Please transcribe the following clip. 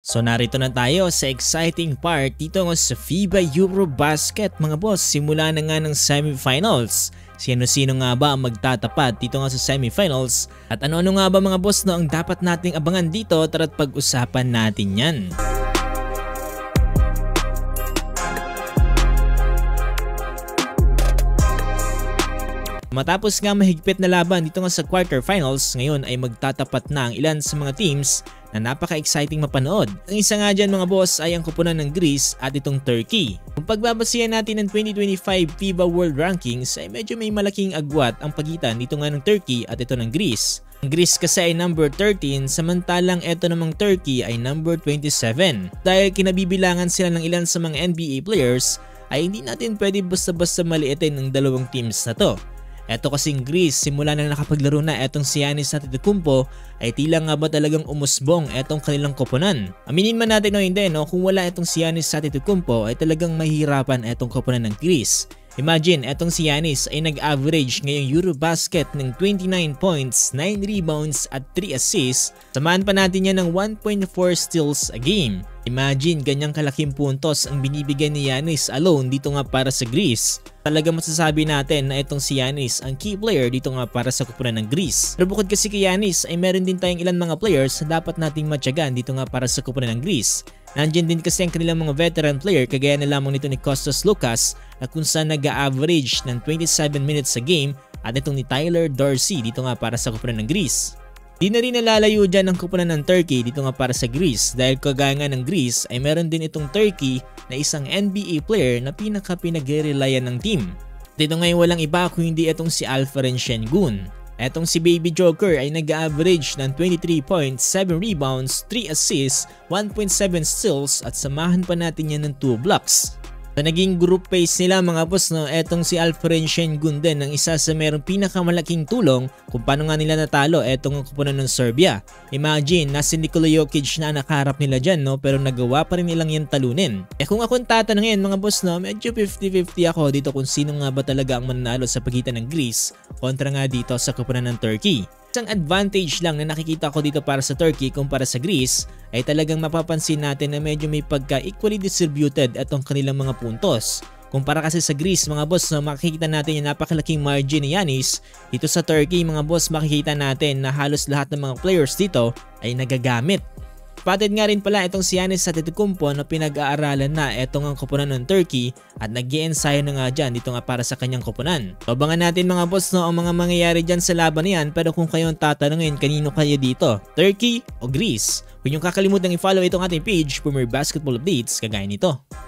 So narito na tayo sa exciting part dito nga sa FIBA Eurobasket mga boss. Simula na nga ng semifinals. Sino-sino nga ba ang magtatapat dito nga sa semifinals? At ano-ano nga ba mga boss no ang dapat nating abangan dito? Tara't pag-usapan natin yan. Matapos nga mahigpit na laban dito nga sa quarterfinals, ngayon ay magtatapat na ang ilan sa mga teams na napaka-exciting mapanood. Ang isa nga dyan mga boss ay ang kupunan ng Greece at itong Turkey. Kung pagbabasihan natin ng 2025 FIBA World Rankings ay medyo may malaking agwat ang pagitan dito nga ng Turkey at ito ng Greece. Ang Greece kasi ay number 13 samantalang ito namang Turkey ay number 27. Dahil kinabibilangan sila ng ilan sa mga NBA players ay hindi natin pwede basta-basta maliitin ang dalawang teams na to. Eto kasing Greece, simula nang nakapaglaro na etong si Giannis Antetokounmpo ay tila nga ba talagang umusbong etong kanilang koponan. Aminin man natin o hindi no, kung wala etong si Giannis Antetokounmpo ay talagang mahihirapan etong koponan ng Greece. Imagine, etong si Giannis ay nag-average ngayong Eurobasket ng 29 points, 9 rebounds at 3 assists. Samahan pa natin yan ng 1.4 steals a game. Imagine, ganyang kalaking puntos ang binibigay ni Giannis alone dito nga para sa Greece. Talaga masasabi natin na itong si Giannis ang key player dito nga para sa koponan ng Greece. Pero bukod kasi kay Giannis ay meron din tayong ilan mga players na dapat nating matyagan dito nga para sa koponan ng Greece. Nandiyan din kasi ang kanilang mga veteran player kagaya na lamang nito ni Kostas Loukas na kung saan nag-average ng 27 minutes sa game at itong ni Tyler Dorsey dito nga para sa koponan ng Greece. Di na rin nalalayo dyan ang koponan ng Turkey dito nga para sa Greece dahil kagaya nga ng Greece ay meron din itong Turkey na isang NBA player na pinag-relayan ng team. Dito ngayon walang iba kung hindi itong si Alperen Şengün. Etong si Baby Joker ay nag-average ng 23 points, 7 rebounds, 3 assists, 1.7 steals at samahan pa natin yan ng 2 blocks. Sa naging group phase nila mga boss no, etong si Alperen Şengün din ang isa sa merong pinakamalaking tulong kung paano nga nila natalo etong koponan ng Serbia. Imagine, nasa Nikola Jokic na nakaharap nila dyan no, pero nagawa pa rin nilang yan talunin. Kung akong tatanungin mga boss no, medyo 50-50 ako dito kung sino nga ba talaga ang mananalo sa pagitan ng Greece kontra nga dito sa koponan ng Turkey. Isang advantage lang na nakikita ko dito para sa Turkey kumpara sa Greece ay talagang mapapansin natin na medyo may pagka-equally distributed itong kanilang mga puntos. Kumpara kasi sa Greece mga boss, no, makikita natin yung napakalaking margin ni Giannis. Dito sa Turkey mga boss, makikita natin na halos lahat ng mga players dito ay nagagamit. Patid nga rin pala itong si Giannis Antetokounmpo na pinag-aaralan na itong ang koponan ng Turkey at nag-i-ensayo na nga dyan dito nga para sa kanyang koponan. Abangan natin mga boss no, ang mga mangyayari dyan sa laban na yan, pero kung kayo ang tatanungin kanino kayo dito, Turkey o Greece? Huwag niyong kakalimutan i-follow itong ating page for more basketball updates kagaya nito.